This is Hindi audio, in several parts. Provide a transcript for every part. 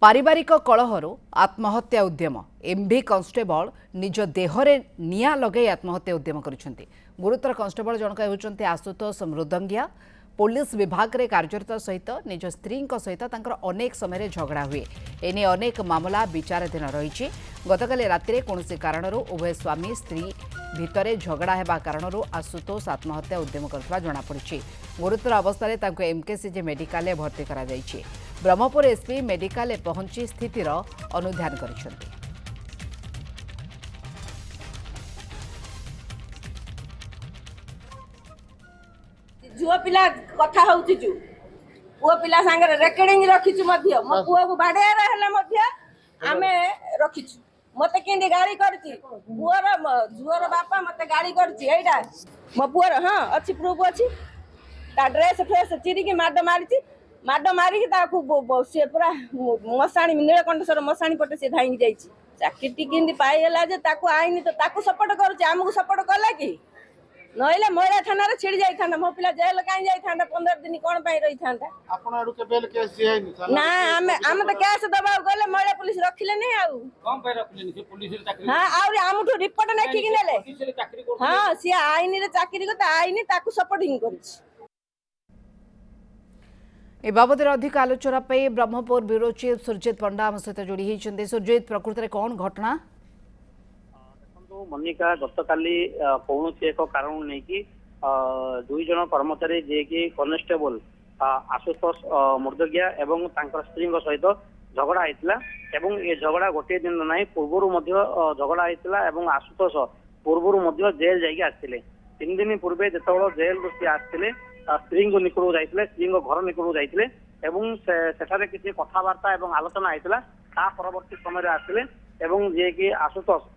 पारिवारिक कलहर आत्महत्या उद्यम एमवी कन्स्टेबल निज देहरे निया लगे आत्महत्या उद्यम करिसेंती। गुरुतर कन्स्टेबल जनक होउचंती आशुतोष मृदंगिया। पुलिस विभाग रे कार्यरत सहित निज स्त्री सहित तांकर अनेक समय झगड़ा हुए। एने अनेक मामला विचाराधीन रही। गतकाली राति कौन कारणरू उभय स्वामी स्त्री भितर झगड़ा हेबा कारणरू आशुतोष आत्महत्या उद्यम करथिबा जଣାपड़ी। गुरुतर अवस्था तांको एमकेसीजे मेडिकल भर्ती करा जायछि। ब्रह्मपुर एसपी मेडिकल पहुंची स्थितिर अनुध्यान करिसेंती। झुओ पिला कथा होउची जु पुओ पिला संगे रेकर्डिंग रखिछु मध्य मो पुओ को बाडेरा हला मध्य आमे रखिछु। मते केंदी गाड़ी करची पुओर झुओर बापा मते गाड़ी करची एइडा मो पुओर हां अछि प्रूफ अछि। ता ड्रेस फ्रेस चिरी के माड मारी के ता को से पूरा मसाणी नीलकंठेश्वर मसाणी पटे से धाई जाईची। चाकरी केंदी पाइला जे ताको आईनी तो ताको सपोर्ट करूची हमहु सपोर्ट कला की नइले मोरा थाना रे छिड़ जाई थांदा। मो पिला जेल काई जाई थांदा 15 दिन कोन पाई रही थांदा। आपण आडू के बेल केस जे है ना हम तो केस दबा गले मोरा पुलिस रखिले नै आउ कम पे रखले नि पुलिस रे चाकरी। हां आउरी हमठु रिपोर्ट नेखि कि नेले पुलिस रे चाकरी कर। हां सिया आईनी रे चाकरी को ता आईनी ताकू सपोर्टिंग करिछि। ए बाबद अधिक आलोचना पे ब्रह्मपुर ब्यूरो चीफ सुरजित पंडा आम सहित जोड़ी होइछन्ते। सुरजित प्रकृति रे कोन घटना मनिका गतकाली कौन एक कारण नहीं कि दुई जन कर्मचारी जे कि कनेस्टेबल आशुतोष मृदगिया एवं तांकर स्त्री सहित झगड़ा होता एवं ये झगड़ा गोटे दिन ना पूर्वर झगड़ा होता एवं आशुतोष पूर्वर जेल जाइए आसते 3 दिन पूर्वे जो जेल सी आसते स्त्री निकट जाते स्त्री घर निकट जाते सेठारे किसी कथबार्ता एवं आलोचना होता परवर्ती समय आसते जे कि आशुतोष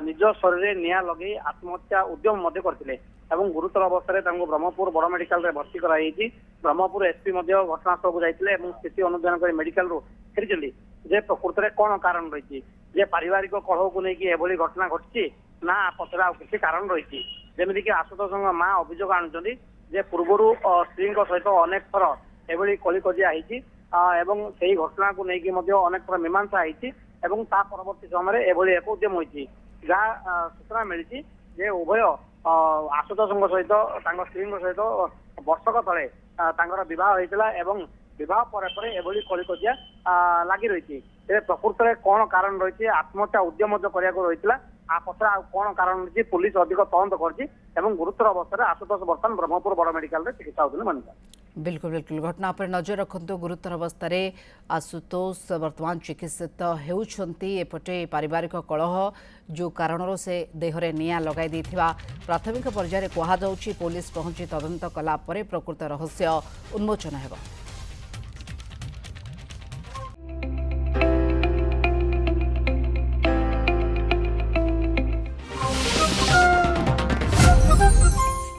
निज शरीर निया लगे आत्महत्या उद्यम करते गुरुतर अवस्था ब्रह्मपुर बड़ मेडिकल रे भर्ती कराई। ब्रह्मपुर एसपी घटनास्थल को जाते स्थिति अनुध्यान कर मेडिकल रू फेरी जे प्रकृत में कौन कारण रही जे पारिवारिक कलह को लेकिन एभली घटना घटी ना पचरा किसी कारण रही जमीक कि आशुतोष माँ अभियोग आणुंट जे पूर्वर स्त्री सहित अनेक थर एभली कलिकजिया एवं से घटना को लेकिन अनेक थर मीमांसा होती परवर्ती समय एभली एक उद्यम होती जहाँ सूचना मिली जे उभय आशुतोष सहित स्त्री सहित वर्षक तले बह होता एवं बह पर एभली कलिकजिया लगी रही। प्रकृत में कौन कारण रही आत्महत्या उद्यम करने रही आ पचरा कौन कारण रही पुलिस अधिक तदंत कर गुरुतर अवस्था आशुतोष बर्तमान ब्रह्मपुर बड़ मेडिकल चिकित्सा होते मानिका। बिल्कुल बिल्कुल घटना पर नजर रखु। गुरुतर अवस्था आशुतोष वर्तमान चिकित्सित होउछंती। एपटे पारिवारिक कलह जो कारण से देहरे निया लगाई देथिबा प्राथमिक पर्यायर कहा जाउछि। पुलिस पहुंची तदंत कला परे प्रकृत रहस्य उन्मोचन हेबो।